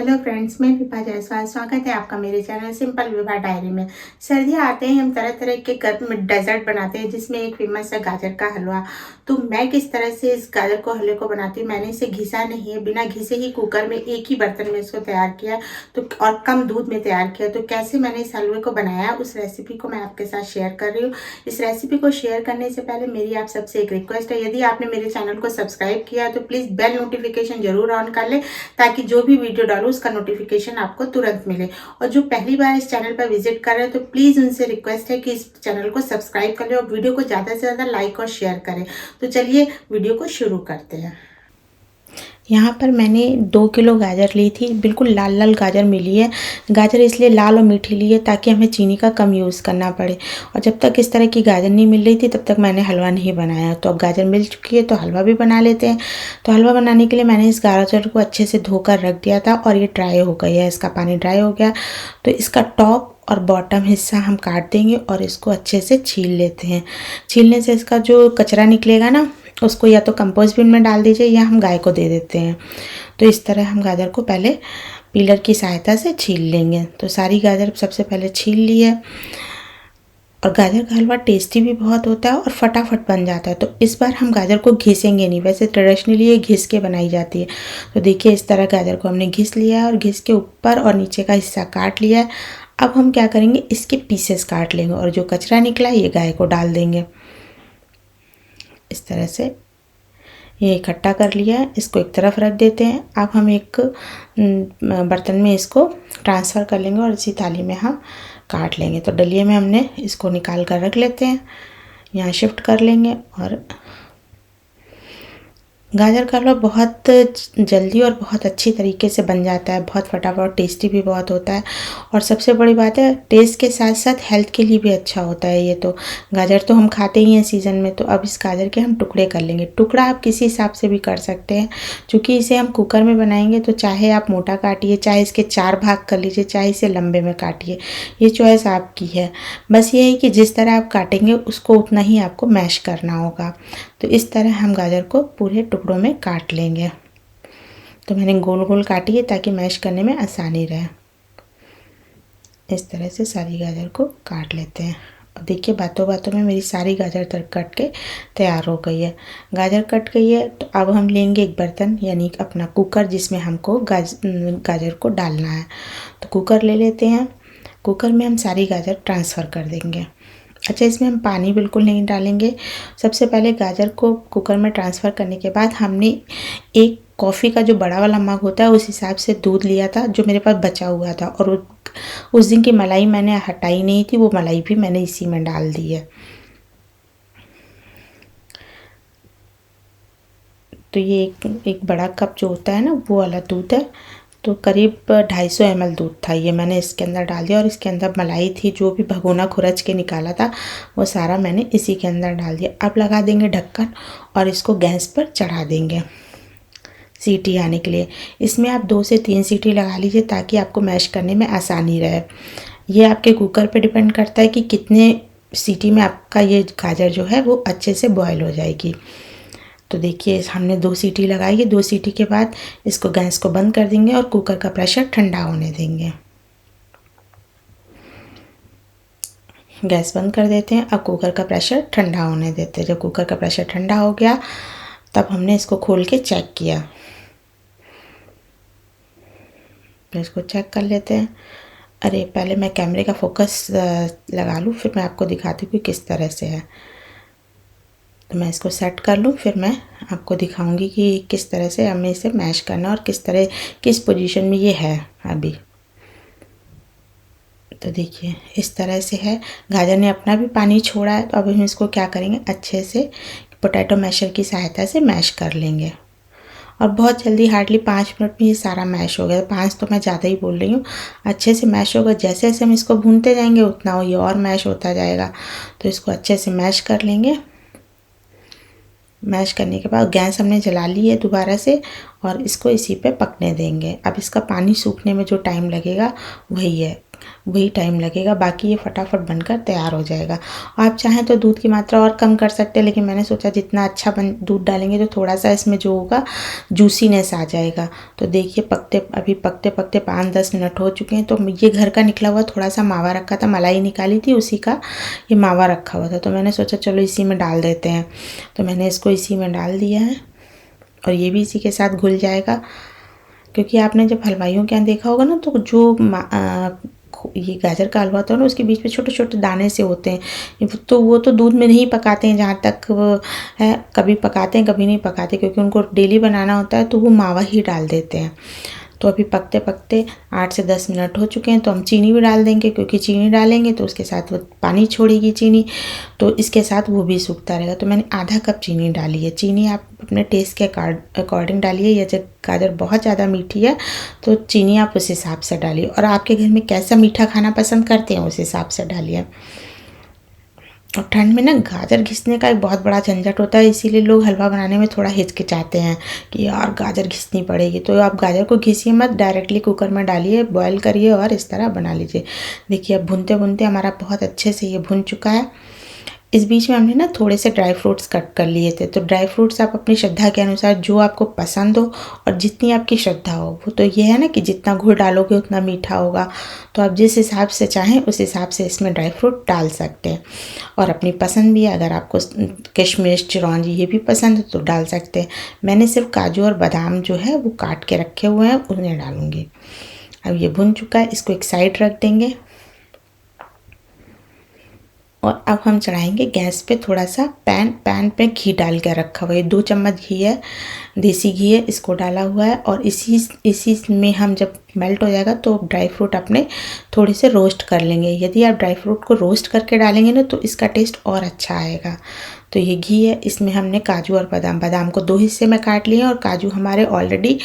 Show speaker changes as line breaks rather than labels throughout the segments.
Hello friends, मैं विभा जायसवाल। स्वागत है आपका मेरे चैनल सिंपल विभा डायरी में। सर्दियाँ आते ही हम तरह तरह के गर्म में डेजर्ट बनाते हैं, जिसमें एक फेमस है गाजर का हलवा। तो मैं किस तरह से इस गाजर को हलवे को बनाती हूँ, मैंने इसे घिसा नहीं है, बिना घिसे ही कुकर में एक ही बर्तन में इसको तैयार किया तो और कम दूध में तैयार किया। तो कैसे मैंने इस हलवे को बनाया उस रेसिपी को मैं आपके साथ शेयर कर रही हूँ। इस रेसिपी को शेयर करने से पहले मेरी आप सबसे एक रिक्वेस्ट है, यदि आपने मेरे चैनल को सब्सक्राइब किया है तो प्लीज़ बेल नोटिफिकेशन जरूर ऑन कर लें, ताकि जो भी वीडियो डालूं उसका नोटिफिकेशन आपको तुरंत मिले। और जो पहली बार इस चैनल पर विजिट कर रहे हैं तो प्लीज़ उनसे रिक्वेस्ट है कि इस चैनल को सब्सक्राइब कर लें और वीडियो को ज़्यादा से ज़्यादा लाइक और शेयर करें। तो चलिए वीडियो को शुरू करते हैं। यहाँ पर मैंने 2 किलो गाजर ली थी। बिल्कुल लाल लाल गाजर मिली है। गाजर इसलिए लाल और मीठी ली है ताकि हमें चीनी का कम यूज़ करना पड़े। और जब तक इस तरह की गाजर नहीं मिल रही थी तब तक मैंने हलवा नहीं बनाया। तो अब गाजर मिल चुकी है तो हलवा भी बना लेते हैं। तो हलवा बनाने के लिए मैंने इस गाजर को अच्छे से धोकर रख दिया था और ये ड्राई हो गई है, इसका पानी ड्राई हो गया। तो इसका टॉप और बॉटम हिस्सा हम काट देंगे और इसको अच्छे से छील लेते हैं। छीलने से इसका जो कचरा निकलेगा ना, उसको या तो कंपोस्ट बिन में डाल दीजिए या हम गाय को दे देते हैं। तो इस तरह हम गाजर को पहले पीलर की सहायता से छील लेंगे। तो सारी गाजर सबसे पहले छील ली है। और गाजर का हलवा टेस्टी भी बहुत होता है और फटाफट बन जाता है। तो इस बार हम गाजर को घिसेंगे नहीं, वैसे ट्रेडिशनली ये घिस के बनाई जाती है। तो देखिए इस तरह गाजर को हमने घिस लिया है और घिस के ऊपर और नीचे का हिस्सा काट लिया है। अब हम क्या करेंगे, इसके पीसेस काट लेंगे और जो कचरा निकला है ये गाय को डाल देंगे। इस तरह से ये इकट्ठा कर लिया है, इसको एक तरफ रख देते हैं। अब हम एक बर्तन में इसको ट्रांसफ़र कर लेंगे और इसी थाली में हम काट लेंगे। तो डलिये में हमने इसको निकाल कर रख लेते हैं, यहाँ शिफ्ट कर लेंगे। और गाजर का हलवा बहुत जल्दी और बहुत अच्छी तरीके से बन जाता है, बहुत फटाफट, टेस्टी भी बहुत होता है। और सबसे बड़ी बात है, टेस्ट के साथ साथ हेल्थ के लिए भी अच्छा होता है। ये तो गाजर तो हम खाते ही हैं सीज़न में। तो अब इस गाजर के हम टुकड़े कर लेंगे। टुकड़ा आप किसी हिसाब से भी कर सकते हैं, क्योंकि इसे हम कुकर में बनाएंगे तो चाहे आप मोटा काटिए, चाहे इसके 4 भाग कर लीजिए, चाहे इसे लंबे में काटिए, ये चॉइस आपकी है। बस ये है कि जिस तरह आप काटेंगे उसको उतना ही आपको मैश करना होगा। तो इस तरह हम गाजर को पूरे टुकड़ों में काट लेंगे। तो मैंने गोल गोल काटी है ताकि मैश करने में आसानी रहे। इस तरह से सारी गाजर को काट लेते हैं। और देखिए बातों बातों में मेरी सारी गाजर कट के तैयार हो गई है। गाजर कट गई है तो अब हम लेंगे एक बर्तन, यानी अपना कुकर, जिसमें हमको गाजर को डालना है। तो कुकर ले लेते हैं। कुकर में हम सारी गाजर ट्रांसफ़र कर देंगे। अच्छा, इसमें हम पानी बिल्कुल नहीं डालेंगे। सबसे पहले गाजर को कुकर में ट्रांसफ़र करने के बाद हमने एक कॉफ़ी का जो बड़ा वाला मग होता है उस हिसाब से दूध लिया था, जो मेरे पास बचा हुआ था। और उस दिन की मलाई मैंने हटाई नहीं थी, वो मलाई भी मैंने इसी में डाल दी है। तो ये एक बड़ा कप जो होता है ना, वो वाला दूध है। तो करीब 250 ml दूध था, ये मैंने इसके अंदर डाल दिया। और इसके अंदर मलाई थी, जो भी भगोना खुरच के निकाला था वो सारा मैंने इसी के अंदर डाल दिया। अब लगा देंगे ढक्कन और इसको गैस पर चढ़ा देंगे सीटी आने के लिए। इसमें आप 2 से 3 सीटी लगा लीजिए ताकि आपको मैश करने में आसानी रहे। ये आपके कुकर पे डिपेंड करता है कि कितने सीटी में आपका ये गाजर जो है वो अच्छे से बॉयल हो जाएगी। तो देखिए हमने 2 सीटी लगाई है। 2 सीटी के बाद इसको गैस को बंद कर देंगे और कुकर का प्रेशर ठंडा होने देंगे। गैस बंद कर देते हैं। अब कुकर का प्रेशर ठंडा होने देते हैं। जब कुकर का प्रेशर ठंडा हो गया तब हमने इसको खोल के चेक किया। तो इसको चेक कर लेते हैं। अरे पहले मैं कैमरे का फोकस लगा लूँ, फिर मैं आपको दिखाती हूँ कि किस तरह से है। तो मैं इसको सेट कर लूँ, फिर मैं आपको दिखाऊंगी कि किस तरह से हमें इसे मैश करना और किस पोजीशन में ये है अभी। तो देखिए इस तरह से है। गाजर ने अपना भी पानी छोड़ा है। तो अब हम इसको क्या करेंगे, अच्छे से पोटैटो मैशर की सहायता से मैश कर लेंगे। और बहुत जल्दी, हार्डली 5 मिनट में ये सारा मैश हो गया। 5 तो मैं ज़्यादा ही बोल रही हूँ। अच्छे से मैश होगा। जैसे जैसे हम इसको भूनते जाएंगे उतना ये और मैश होता जाएगा। तो इसको अच्छे से मैश कर लेंगे। मैश करने के बाद गैस हमने जला ली है दोबारा से और इसको इसी पे पकने देंगे। अब इसका पानी सूखने में जो टाइम लगेगा वही है। वही टाइम लगेगा, बाकी ये फटाफट बनकर तैयार हो जाएगा। आप चाहें तो दूध की मात्रा और कम कर सकते हैं, लेकिन मैंने सोचा जितना अच्छा दूध डालेंगे तो थोड़ा सा इसमें जो होगा जूसीनेस आ जाएगा। तो देखिए अभी पकते पकते 5-10 मिनट हो चुके हैं। तो ये घर का निकला हुआ थोड़ा सा मावा रखा था, मलाई निकाली थी उसी का ये मावा रखा हुआ था, तो मैंने सोचा चलो इसी में डाल देते हैं। तो मैंने इसको इसी में डाल दिया है और ये भी इसी के साथ घुल जाएगा। क्योंकि आपने जब हलवाइयों के यहाँ देखा होगा ना, तो जो ये गाजर का हलवा होता है ना, उसके बीच में छोटे छोटे दाने से होते हैं, तो वो तो दूध में नहीं पकाते हैं जहाँ तक है, कभी पकाते हैं कभी नहीं पकाते, क्योंकि उनको डेली बनाना होता है तो वो मावा ही डाल देते हैं। तो अभी पकते पकते 8 से 10 मिनट हो चुके हैं, तो हम चीनी भी डाल देंगे, क्योंकि चीनी डालेंगे तो उसके साथ वो पानी छोड़ेगी चीनी, तो इसके साथ वो भी सूखता रहेगा। तो मैंने आधा कप चीनी डाली है। चीनी आप अपने टेस्ट के अकॉर्डिंग डालिए, या जब गाजर बहुत ज़्यादा मीठी है तो चीनी आप उस हिसाब से डालिए, और आपके घर में कैसा मीठा खाना पसंद करते हैं उस हिसाब से डालिए। और ठंड में ना गाजर घिसने का एक बहुत बड़ा झंझट होता है, इसीलिए लोग हलवा बनाने में थोड़ा हिचकिचाते हैं कि यार गाजर घिसनी पड़ेगी। तो आप गाजर को घिसिए मत, डायरेक्टली कुकर में डालिए, बॉयल करिए और इस तरह बना लीजिए। देखिए अब भूनते भूनते हमारा बहुत अच्छे से ये भुन चुका है। इस बीच में हमने ना थोड़े से ड्राई फ्रूट्स कट कर लिए थे। तो ड्राई फ्रूट्स आप अपनी श्रद्धा के अनुसार जो आपको पसंद हो और जितनी आपकी श्रद्धा हो, वो तो ये है ना कि जितना गुड़ डालोगे उतना मीठा होगा, तो आप जिस हिसाब से चाहें उस हिसाब से इसमें ड्राई फ्रूट डाल सकते हैं। और अपनी पसंद भी है, अगर आपको किशमिश चिरौंजी ये भी पसंद है तो डाल सकते हैं। मैंने सिर्फ काजू और बादाम जो है वो काट के रखे हुए हैं, उन्हें डालूँगी। अब ये भुन चुका है, इसको एक साइड रख देंगे। और अब हम चढ़ाएंगे गैस पे थोड़ा सा पैन पे घी डाल के रखा हुआ है, 2 चम्मच घी है, देसी घी है, इसको डाला हुआ है। और इसी में हम जब मेल्ट हो जाएगा तो ड्राई फ्रूट अपने थोड़े से रोस्ट कर लेंगे। यदि आप ड्राई फ्रूट को रोस्ट करके डालेंगे ना तो इसका टेस्ट और अच्छा आएगा। तो ये घी है, इसमें हमने काजू और बादाम को 2 हिस्से में काट लिए, और काजू हमारे ऑलरेडी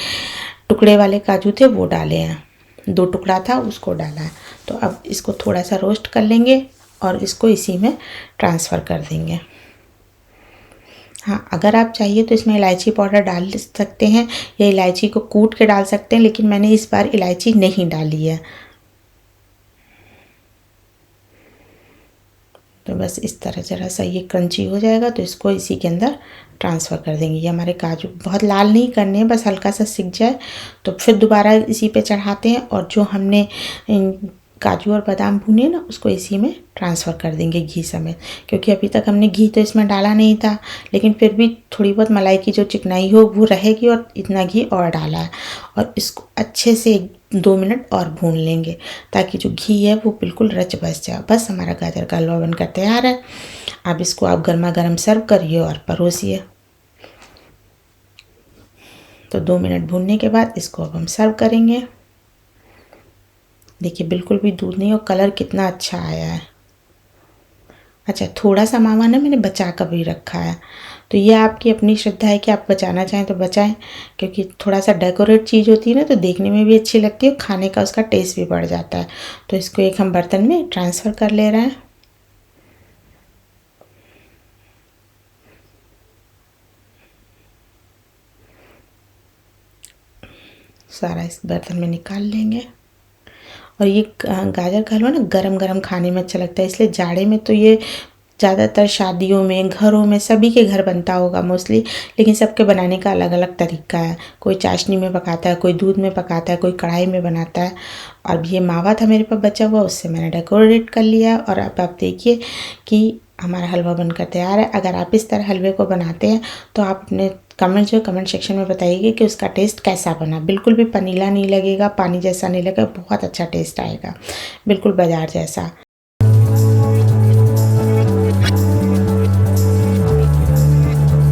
टुकड़े वाले काजू थे वो डाले हैं, 2 टुकड़ा था उसको डाला है। तो अब इसको थोड़ा सा रोस्ट कर लेंगे और इसको इसी में ट्रांसफ़र कर देंगे। हाँ, अगर आप चाहिए तो इसमें इलायची पाउडर डाल सकते हैं, या इलायची को कूट के डाल सकते हैं, लेकिन मैंने इस बार इलायची नहीं डाली है। तो बस इस तरह ज़रा सा ये क्रंची हो जाएगा तो इसको इसी के अंदर ट्रांसफ़र कर देंगे। ये हमारे काजू बहुत लाल नहीं करने हैं, बस हल्का सा सिक जाए तो फिर दोबारा इसी पे चढ़ाते हैं, और जो हमने काजू और बादाम भुने ना उसको इसी में ट्रांसफ़र कर देंगे घी समेत। क्योंकि अभी तक हमने घी तो इसमें डाला नहीं था, लेकिन फिर भी थोड़ी बहुत मलाई की जो चिकनाई हो वो रहेगी, और इतना घी और डाला है। और इसको अच्छे से 2 मिनट और भून लेंगे, ताकि जो घी है वो बिल्कुल रच बस जाए। बस हमारा गाजर का हलवा बनकर तैयार है। अब इसको आप गर्मा गर्म सर्व करिए और परोसिए। तो 2 मिनट भूनने के बाद इसको अब हम सर्व करेंगे। देखिए बिल्कुल भी दूध नहीं, और कलर कितना अच्छा आया है। अच्छा, थोड़ा सा मावा ना मैंने बचा कर भी रखा है, तो ये आपकी अपनी श्रद्धा है कि आप बचाना चाहें तो बचाएं, क्योंकि थोड़ा सा डेकोरेट चीज़ होती है ना तो देखने में भी अच्छी लगती है, खाने का उसका टेस्ट भी बढ़ जाता है। तो इसको एक हम बर्तन में ट्रांसफ़र कर ले रहे हैं। सारा इस बर्तन में निकाल लेंगे। और ये गाजर का हलवा ना गरम गरम खाने में अच्छा लगता है, इसलिए जाड़े में तो ये ज़्यादातर शादियों में, घरों में, सभी के घर बनता होगा मोस्टली, लेकिन सबके बनाने का अलग अलग तरीका है। कोई चाशनी में पकाता है, कोई दूध में पकाता है, कोई कढ़ाई में बनाता है। अब ये मावा था मेरे पास बचा हुआ, उससे मैंने डेकोरेट कर लिया। और अब आप देखिए कि हमारा हलवा बनकर तैयार है। अगर आप इस तरह हलवे को बनाते हैं तो आप अपने कमेंट सेक्शन में बताइए कि उसका टेस्ट कैसा बना। बिल्कुल भी पनीला नहीं लगेगा, पानी जैसा नहीं लगेगा, बहुत अच्छा टेस्ट आएगा, बिल्कुल बाजार जैसा।